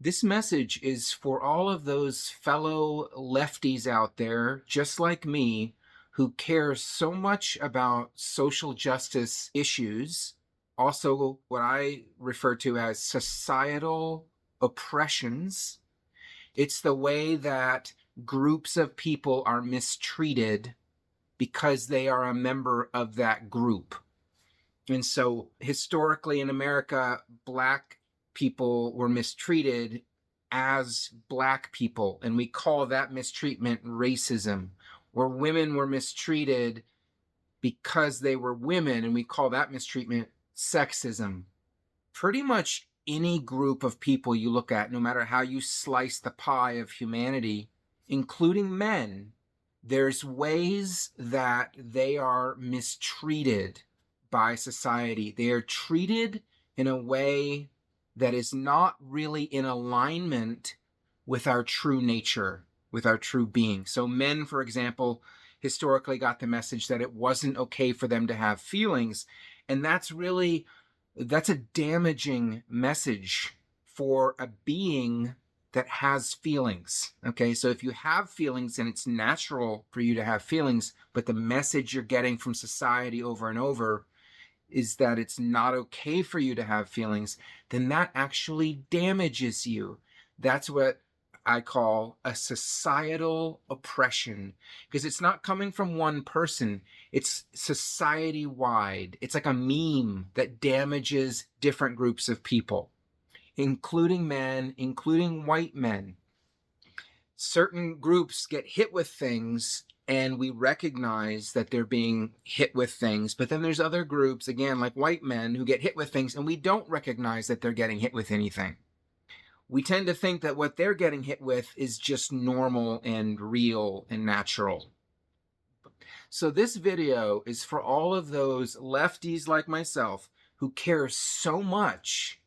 This message is for all of those fellow lefties out there, just like me, who care so much about social justice issues, also what I refer to as societal oppressions. It's the way that groups of people are mistreated because they are a member of that group. And so historically in America, Black people were mistreated as Black people, and we call that mistreatment racism. Where women were mistreated because they were women, and we call that mistreatment sexism. Pretty much any group of people you look at, no matter how you slice the pie of humanity, including men, there's ways that they are mistreated by society. They are treated in a way that is not really in alignment with our true nature, with our true being. So men, for example, historically got the message that it wasn't okay for them to have feelings. And that's a damaging message for a being that has feelings. Okay, so if you have feelings and it's natural for you to have feelings, but the message you're getting from society over and over is that it's not okay for you to have feelings, then that actually damages you. That's what I call a societal oppression, because it's not coming from one person, it's society wide. It's like a meme that damages different groups of people, including men, including white men. Certain groups get hit with things and we recognize that they're being hit with things. But then there's other groups, again, like white men, who get hit with things and we don't recognize that they're getting hit with anything. We tend to think that what they're getting hit with is just normal and real and natural. So this video is for all of those lefties like myself who care so much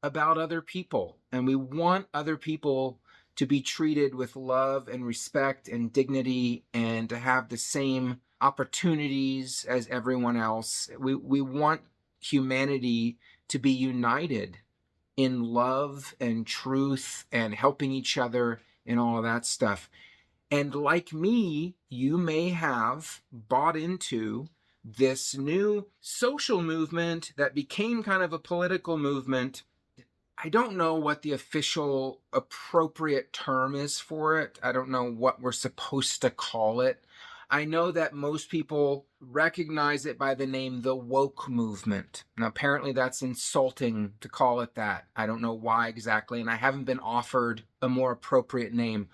about other people, and we want other people to be treated with love and respect and dignity and to have the same opportunities as everyone else. We want humanity to be united in love and truth and helping each other and all of that stuff. And like me, you may have bought into this new social movement that became kind of a political movement. I don't know what the official appropriate term is for it. I don't know what we're supposed to call it. I know that most people recognize it by the name the woke movement. Now, apparently that's insulting to call it that. I don't know why exactly, and I haven't been offered a more appropriate name.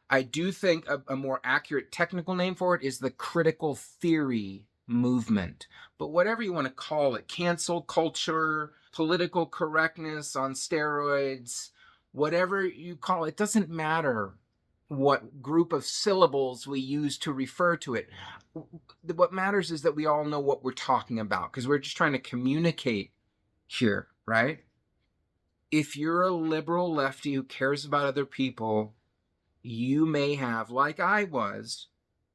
I do think a more accurate technical name for it is the critical theory movement. But whatever you want to call it, cancel culture, political correctness on steroids, whatever you call it, doesn't matter what group of syllables we use to refer to it. What matters is that we all know what we're talking about, because we're just trying to communicate here, right? If you're a liberal lefty who cares about other people, you may have, like I was,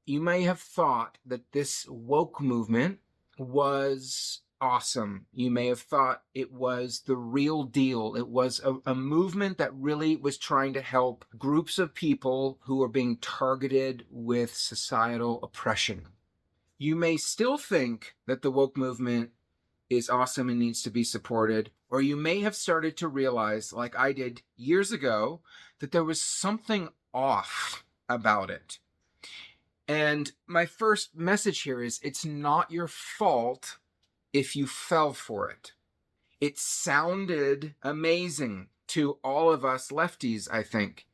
you may have thought that this woke movement was awesome. You may have thought it was the real deal. It was a movement that really was trying to help groups of people who are being targeted with societal oppression. You may still think that the woke movement is awesome and needs to be supported, or you may have started to realize, like I did years ago, that there was something off about it. And my first message here is it's not your fault if you fell for it. It sounded amazing to all of us lefties, I think.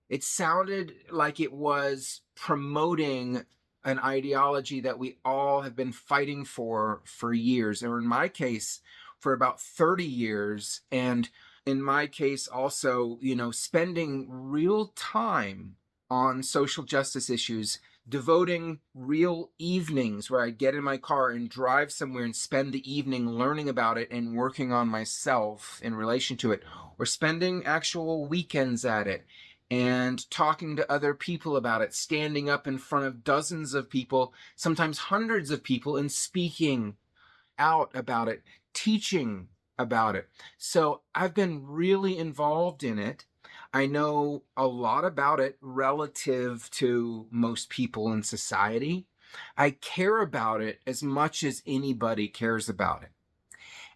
It sounded like it was promoting an ideology that we all have been fighting for years, or in my case, for about 30 years. And in my case also, spending real time on social justice issues, devoting real evenings where I get in my car and drive somewhere and spend the evening learning about it and working on myself in relation to it, or spending actual weekends at it and talking to other people about it, standing up in front of dozens of people, sometimes hundreds of people, and speaking out about it, teaching about it. So I've been really involved in it. I know a lot about it relative to most people in society. I care about it as much as anybody cares about it.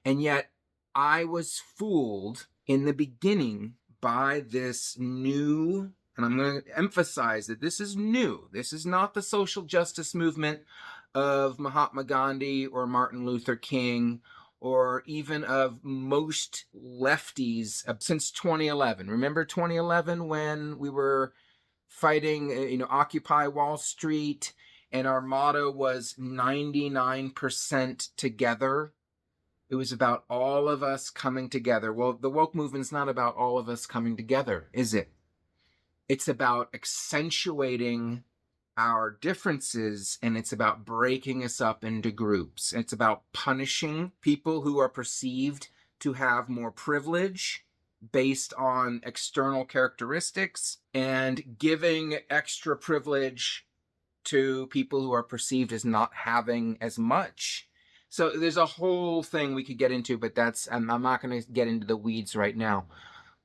And yet I was fooled in the beginning by this new, and I'm going to emphasize that this is new. This is not the social justice movement of Mahatma Gandhi or Martin Luther King or even of most lefties since 2011. Remember 2011 when we were fighting, Occupy Wall Street, and our motto was 99% together? It was about all of us coming together. Well, the woke movement's not about all of us coming together, is it? It's about accentuating our differences, and it's about breaking us up into groups. It's about punishing people who are perceived to have more privilege based on external characteristics and giving extra privilege to people who are perceived as not having as much. So there's a whole thing we could get into, but I'm not going to get into the weeds right now.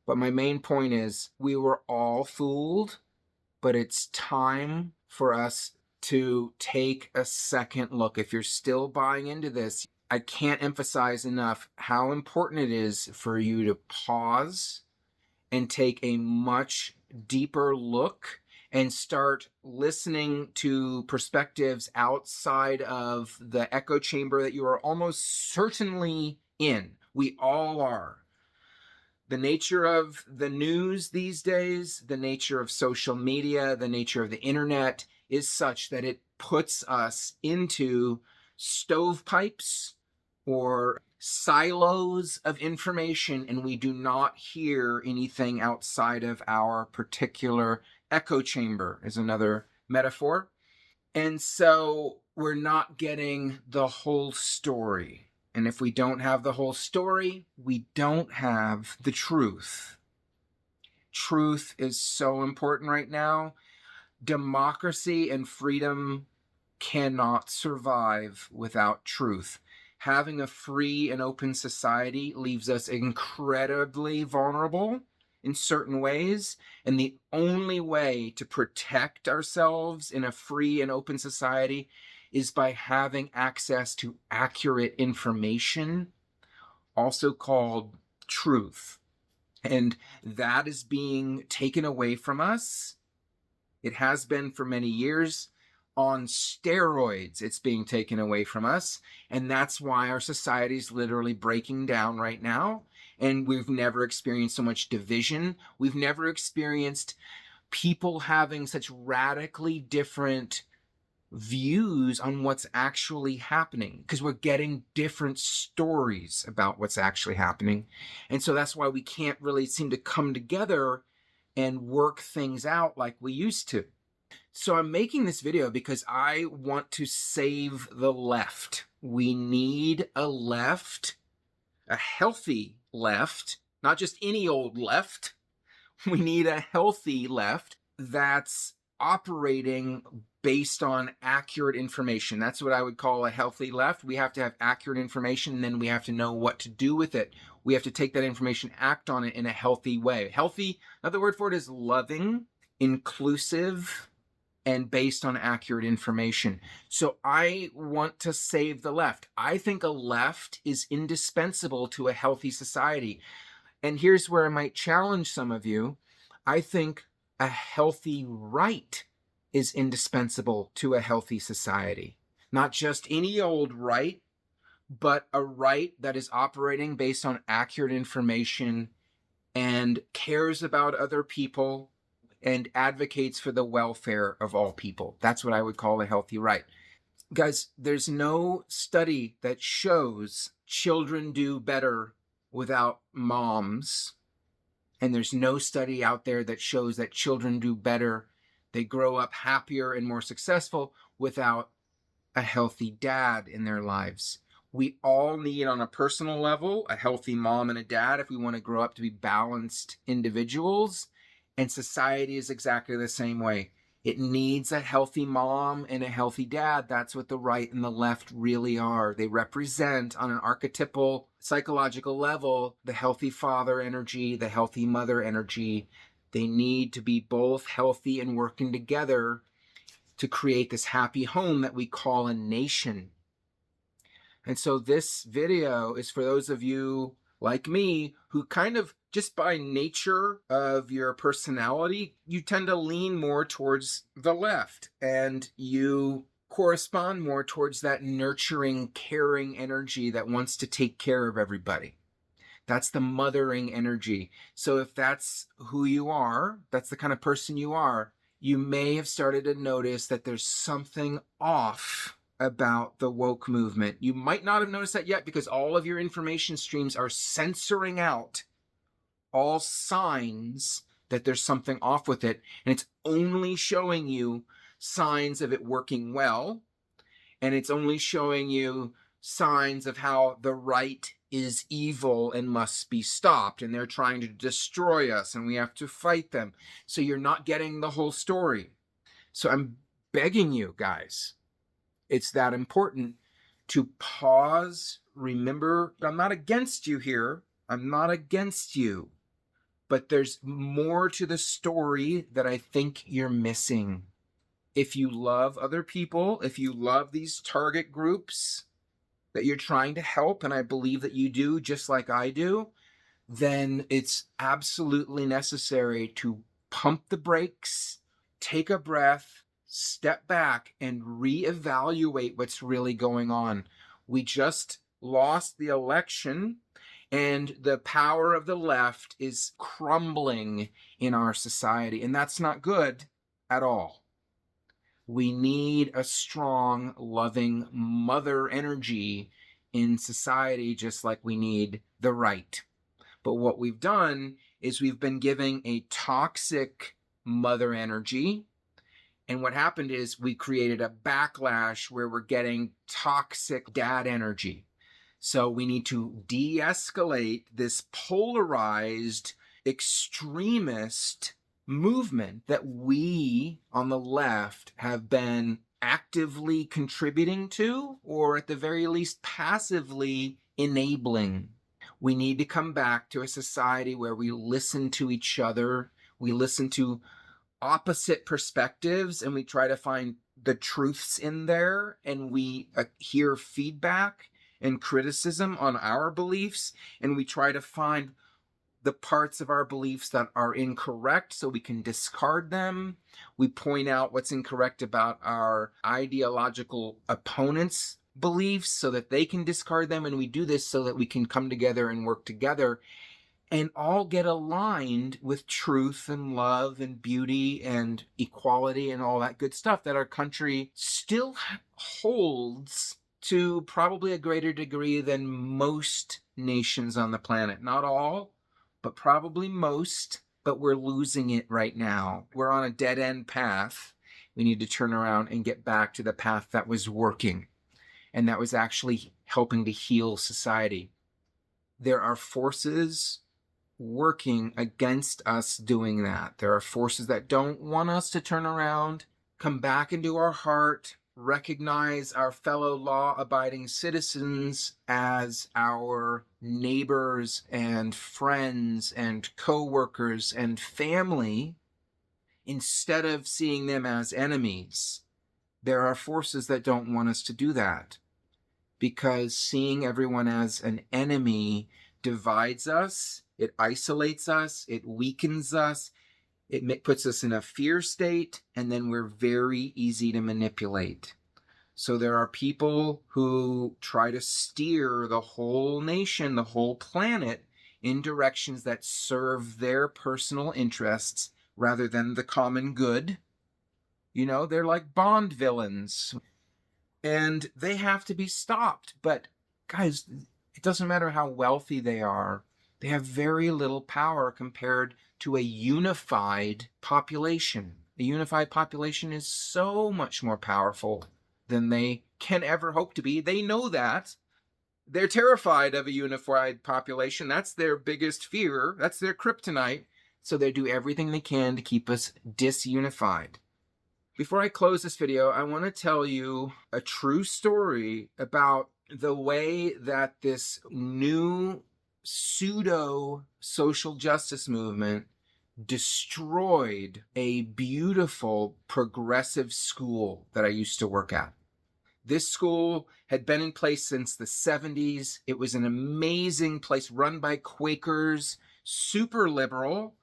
But my main point is we were all fooled, but it's time for us to take a second look. If you're still buying into this, I can't emphasize enough how important it is for you to pause and take a much deeper look and start listening to perspectives outside of the echo chamber that you are almost certainly in. We all are. The nature of the news these days, the nature of social media, the nature of the internet is such that it puts us into stovepipes or silos of information, and we do not hear anything outside of our particular echo chamber, is another metaphor. And so we're not getting the whole story. And if we don't have the whole story, we don't have the truth. Truth is so important right now. Democracy and freedom cannot survive without truth. Having a free and open society leaves us incredibly vulnerable in certain ways, and the only way to protect ourselves in a free and open society is by having access to accurate information, also called truth. And that is being taken away from us. It has been for many years. On steroids, it's being taken away from us. And that's why our society is literally breaking down right now. And we've never experienced so much division. We've never experienced people having such radically different views on what's actually happening, because we're getting different stories about what's actually happening. And so that's why we can't really seem to come together and work things out like we used to. So I'm making this video because I want to save the left. We need a left, a healthy left, not just any old left. We need a healthy left that's operating based on accurate information. That's what I would call a healthy left. We have to have accurate information, and then we have to know what to do with it. We have to take that information, act on it in a healthy way. Healthy, another word for it is loving, inclusive, and based on accurate information. So I want to save the left. I think a left is indispensable to a healthy society. And here's where I might challenge some of you. I think a healthy right is indispensable to a healthy society. Not just any old right, but a right that is operating based on accurate information and cares about other people and advocates for the welfare of all people. That's what I would call a healthy right. Guys, there's no study that shows children do better without moms. And there's no study out there that shows that children do better, they grow up happier and more successful without a healthy dad in their lives. We all need, on a personal level, a healthy mom and a dad if we want to grow up to be balanced individuals. And society is exactly the same way. It needs a healthy mom and a healthy dad. That's what the right and the left really are. They represent, on an archetypal psychological level, the healthy father energy, the healthy mother energy. They need to be both healthy and working together to create this happy home that we call a nation. And so this video is for those of you like me who kind of, just by nature of your personality, you tend to lean more towards the left, and you correspond more towards that nurturing, caring energy that wants to take care of everybody. That's the mothering energy. So if that's who you are, that's the kind of person you are, you may have started to notice that there's something off about the woke movement. You might not have noticed that yet because all of your information streams are censoring out all signs that there's something off with it, and it's only showing you signs of it working well, and it's only showing you signs of how the right is evil and must be stopped, and they're trying to destroy us and we have to fight them. So you're not getting the whole story. So I'm begging you guys, it's that important to pause. Remember, I'm not against you here. I'm not against you. But there's more to the story that I think you're missing. If you love other people, if you love these target groups that you're trying to help, and I believe that you do, just like I do, then it's absolutely necessary to pump the brakes, take a breath, step back, and reevaluate what's really going on. We just lost the election, and the power of the left is crumbling in our society, and that's not good at all. We need a strong, loving mother energy in society, just like we need the right. But what we've done is we've been giving a toxic mother energy. And what happened is we created a backlash where we're getting toxic dad energy. So we need to de-escalate this polarized, extremist movement that we on the left have been actively contributing to, or at the very least passively enabling. We need to come back to a society where we listen to each other, we listen to opposite perspectives, and we try to find the truths in there, and we hear feedback and criticism on our beliefs, and we try to find the parts of our beliefs that are incorrect so we can discard them. We point out what's incorrect about our ideological opponents' beliefs so that they can discard them, and we do this so that we can come together and work together and all get aligned with truth and love and beauty and equality and all that good stuff that our country still holds to probably a greater degree than most nations on the planet. Not all, but probably most, but we're losing it right now. We're on a dead-end path. We need to turn around and get back to the path that was working and that was actually helping to heal society. There are forces working against us doing that. There are forces that don't want us to turn around, come back into our heart, recognize our fellow law-abiding citizens as our neighbors and friends and co-workers and family, instead of seeing them as enemies. There are forces that don't want us to do that, because seeing everyone as an enemy divides us, it isolates us, it weakens us, it puts us in a fear state, and then we're very easy to manipulate. So there are people who try to steer the whole nation, the whole planet, in directions that serve their personal interests rather than the common good. You know, they're like Bond villains, and they have to be stopped. But guys, it doesn't matter how wealthy they are. They have very little power compared to a unified population. A unified population is so much more powerful than they can ever hope to be. They know that. They're terrified of a unified population. That's their biggest fear. That's their kryptonite. So they do everything they can to keep us disunified. Before I close this video, I want to tell you a true story about the way that this new pseudo social justice movement destroyed a beautiful progressive school that I used to work at. This school had been in place since the 70s. It was an amazing place run by Quakers, super liberal.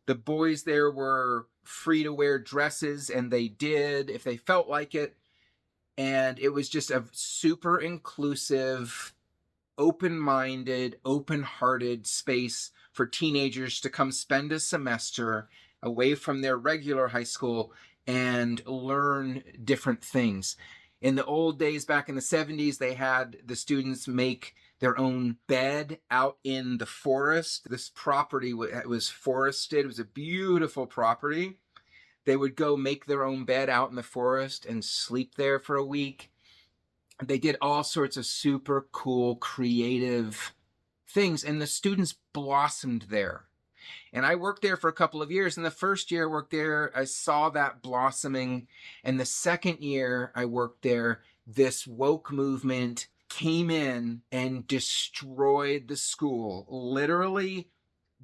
The boys there were free to wear dresses, and they did if they felt like it. And it was just a super inclusive, open-minded, open-hearted space for teenagers to come spend a semester away from their regular high school and learn different things. In the old days, back in the 70s, they had the students make their own bed out in the forest. This property was forested. It was a beautiful property. They would go make their own bed out in the forest and sleep there for a week. They did all sorts of super cool, creative things, and the students blossomed there. And I worked there for a couple of years. And the first year I worked there, I saw that blossoming. And the second year I worked there, this woke movement came in and destroyed the school, literally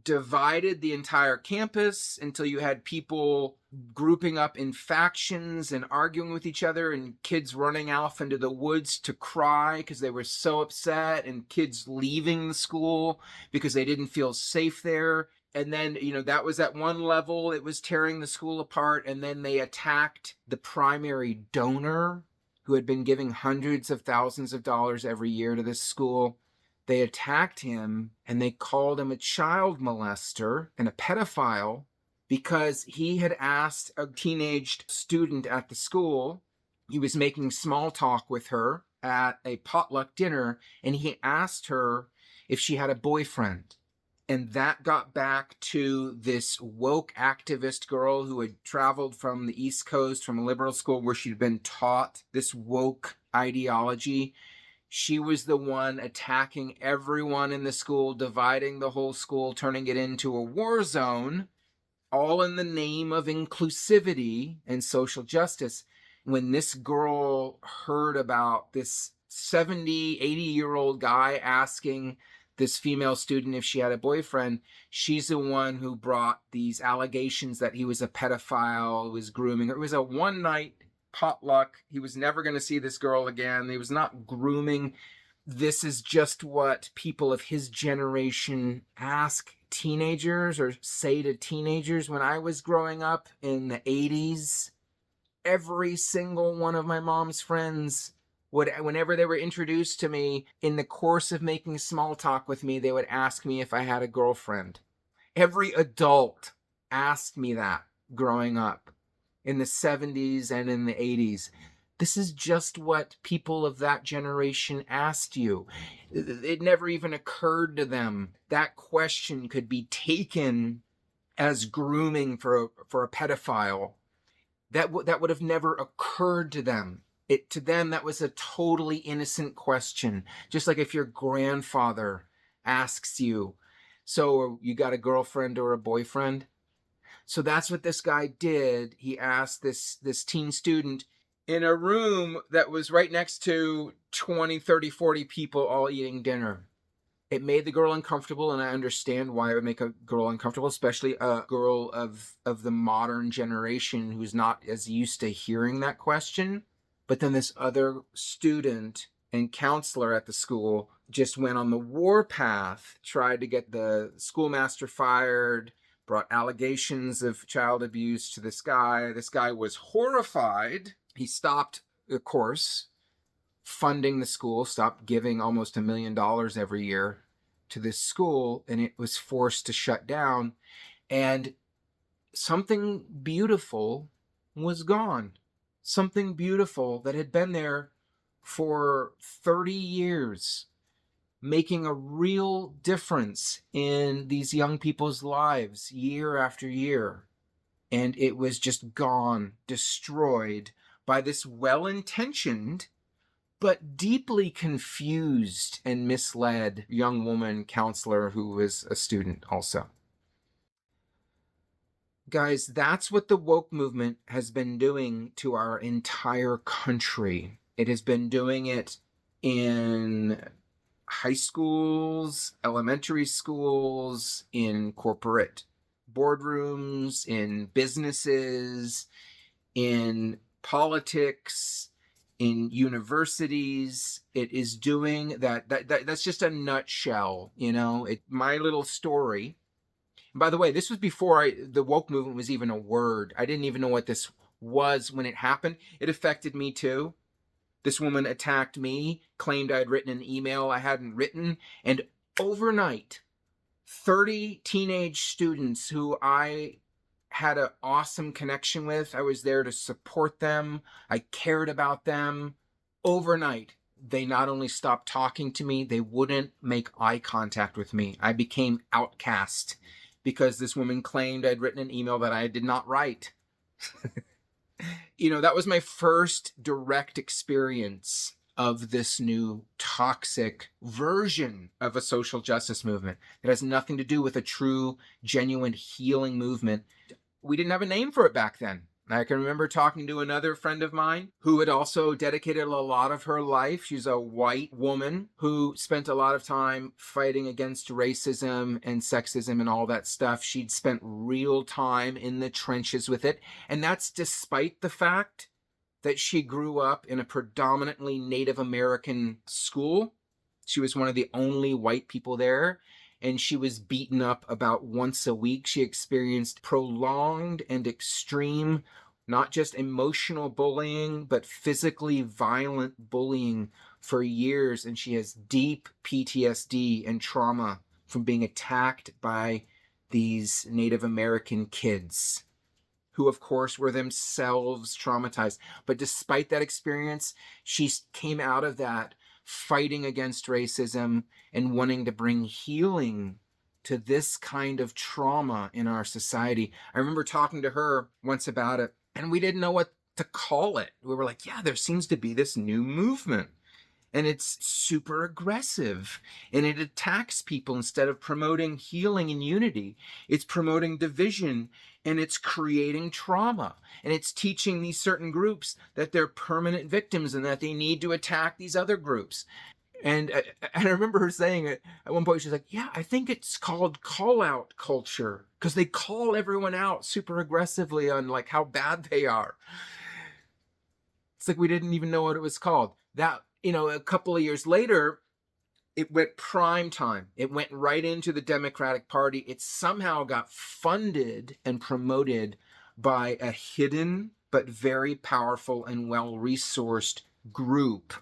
divided the entire campus until you had people grouping up in factions and arguing with each other, and kids running off into the woods to cry because they were so upset, and kids leaving the school because they didn't feel safe there. And then, that was at one level, it was tearing the school apart. And then they attacked the primary donor who had been giving hundreds of thousands of dollars every year to this school. They attacked him and they called him a child molester and a pedophile because he had asked a teenage student at the school. He was making small talk with her at a potluck dinner, and he asked her if she had a boyfriend. And that got back to this woke activist girl who had traveled from the East Coast from a liberal school where she'd been taught this woke ideology. She was the one attacking everyone in the school, dividing the whole school, turning it into a war zone, all in the name of inclusivity and social justice. When this girl heard about this 70, 80-year-old guy asking this female student if she had a boyfriend, she's the one who brought these allegations that he was a pedophile, was grooming her. It was a one-night potluck. He was never going to see this girl again. He was not grooming. This is just what people of his generation ask teenagers or say to teenagers. When I was growing up in the 80s, every single one of my mom's friends would, whenever they were introduced to me, in the course of making small talk with me, they would ask me if I had a girlfriend. Every adult asked me that growing up in the 70s and in the 80s. This is just what people of that generation asked you. It never even occurred to them that question could be taken as grooming for a pedophile. That would have never occurred to them. To them, that was a totally innocent question. Just like if your grandfather asks you, so you got a girlfriend or a boyfriend? So that's what this guy did. He asked this teen student in a room that was right next to 20, 30, 40 people all eating dinner. It made the girl uncomfortable, and I understand why it would make a girl uncomfortable, especially a girl of the modern generation who's not as used to hearing that question. But then this other student and counselor at the school just went on the warpath, tried to get the schoolmaster fired, brought allegations of child abuse to this guy. This guy was horrified. He stopped, of course, funding the school, stopped giving almost $1 million every year to this school, and it was forced to shut down. And something beautiful was gone. Something beautiful that had been there for 30 years, making a real difference in these young people's lives year after year. And it was just gone, destroyed by this well-intentioned but deeply confused and misled young woman counselor who was a student also. Guys, that's what the woke movement has been doing to our entire country. It has been doing it in high schools, elementary schools, in corporate boardrooms, in businesses, in politics, in universities. It is doing that's just a nutshell, my little story. And by the way, this was before the woke movement was even a word. I didn't even know what this was when it happened. It affected me too. This woman attacked me, claimed I'd written an email I hadn't written, and overnight, 30 teenage students who I had an awesome connection with, I was there to support them, I cared about them. Overnight, they not only stopped talking to me, they wouldn't make eye contact with me. I became outcast because this woman claimed I'd written an email that I did not write. That was my first direct experience of this new toxic version of a social justice movement. It has nothing to do with a true, genuine healing movement. We didn't have a name for it back then. I can remember talking to another friend of mine who had also dedicated a lot of her life. She's a white woman who spent a lot of time fighting against racism and sexism and all that stuff. She'd spent real time in the trenches with it. And that's despite the fact that she grew up in a predominantly Native American school. She was one of the only white people there, and she was beaten up about once a week. She experienced prolonged and extreme, not just emotional bullying, but physically violent bullying for years. And she has deep PTSD and trauma from being attacked by these Native American kids, who of course were themselves traumatized. But despite that experience, she came out of that fighting against racism and wanting to bring healing to this kind of trauma in our society. I remember talking to her once about it, and we didn't know what to call it. We were like, yeah, there seems to be this new movement, and it's super aggressive, and it attacks people instead of promoting healing and unity. It's promoting division, and it's creating trauma, and it's teaching these certain groups that they're permanent victims and that they need to attack these other groups. And I remember her saying at one point, she's like, yeah, I think it's called call out culture, because they call everyone out super aggressively on like how bad they are. It's like we didn't even know what it was called. That, a couple of years later, it went prime time. It went right into the Democratic Party. It somehow got funded and promoted by a hidden but very powerful and well-resourced group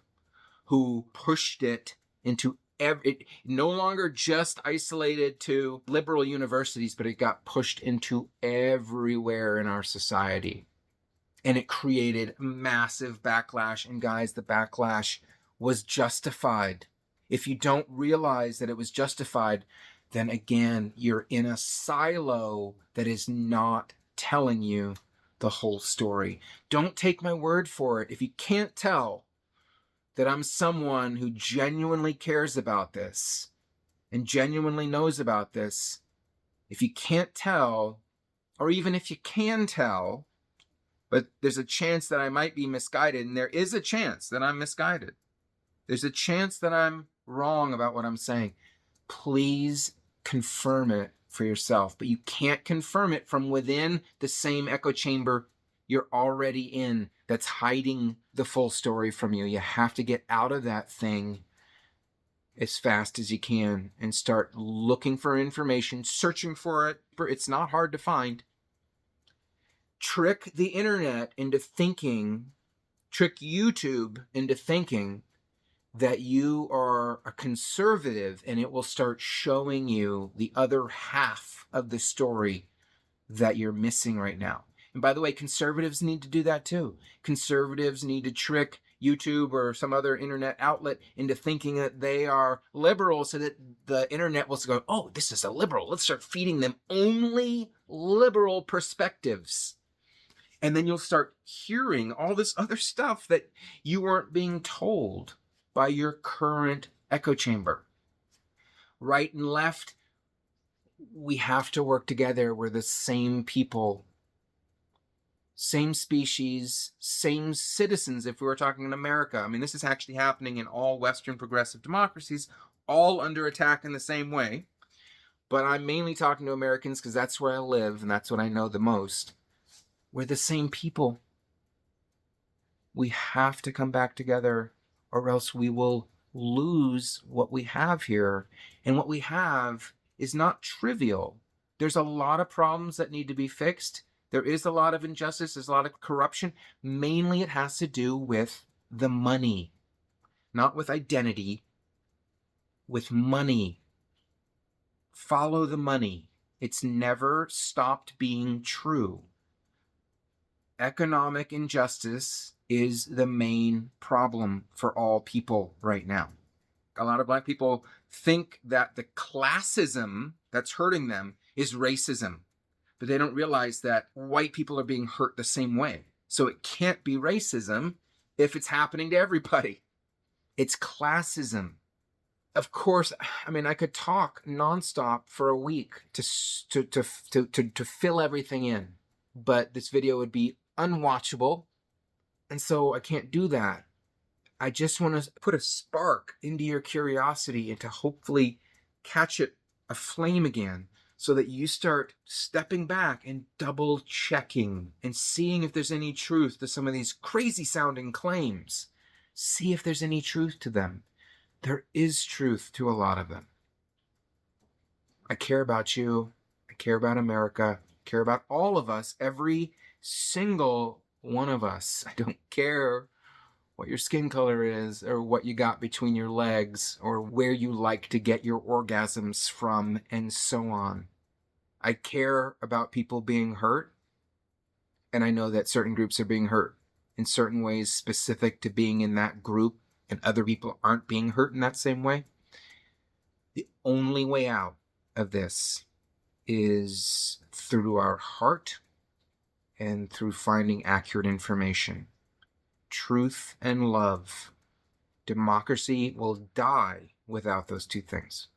who pushed it into it no longer just isolated to liberal universities, but it got pushed into everywhere in our society. And it created massive backlash. And guys, the backlash was justified. If you don't realize that it was justified, then again, you're in a silo that is not telling you the whole story. Don't take my word for it. If you can't tell that I'm someone who genuinely cares about this and genuinely knows about this, if you can't tell, or even if you can tell, but there's a chance that I might be misguided, and there is a chance that I'm misguided. There's a chance that I'm wrong about what I'm saying. Please confirm it for yourself, but you can't confirm it from within the same echo chamber you're already in that's hiding the full story from you. You have to get out of that thing as fast as you can and start looking for information, searching for it. It's not hard to find. Trick the internet into thinking, trick YouTube into thinking that you are a conservative, and it will start showing you the other half of the story that you're missing right now. And by the way, conservatives need to do that too. Conservatives need to trick YouTube or some other internet outlet into thinking that they are liberal, so that the internet will go, oh, this is a liberal. Let's start feeding them only liberal perspectives. And then you'll start hearing all this other stuff that you weren't being told by your current echo chamber. Right and left, We have to work together. We're the same people, same species, same citizens. If we were talking in America, I mean, this is actually happening in all Western progressive democracies, all under attack in the same way. But I'm mainly talking to Americans because that's where I live and that's what I know the most. We're the same people. We have to come back together, or else we will lose what we have here. And what we have is not trivial. There's a lot of problems that need to be fixed. There is a lot of injustice, there's a lot of corruption. Mainly it has to do with the money, not with identity, with money. Follow the money. It's never stopped being true. Economic injustice is the main problem for all people right now. A lot of Black people think that the classism that's hurting them is racism, but they don't realize that white people are being hurt the same way. So it can't be racism if it's happening to everybody. It's classism. Of course, I mean, I could talk nonstop for a week to fill everything in, but this video would be unwatchable, and so I can't do that. I just want to put a spark into your curiosity and to hopefully catch it aflame again, so that you start stepping back and double checking and seeing if there's any truth to some of these crazy sounding claims. See if there's any truth to them. There is truth to a lot of them. I care about you. I care about America. I care about all of us, every single one of us. I don't care what your skin color is, or what you got between your legs, or where you like to get your orgasms from, and so on. I care about people being hurt, and I know that certain groups are being hurt in certain ways specific to being in that group, and other people aren't being hurt in that same way. The only way out of this is through our heart and through finding accurate information. Truth and love. Democracy will die without those two things.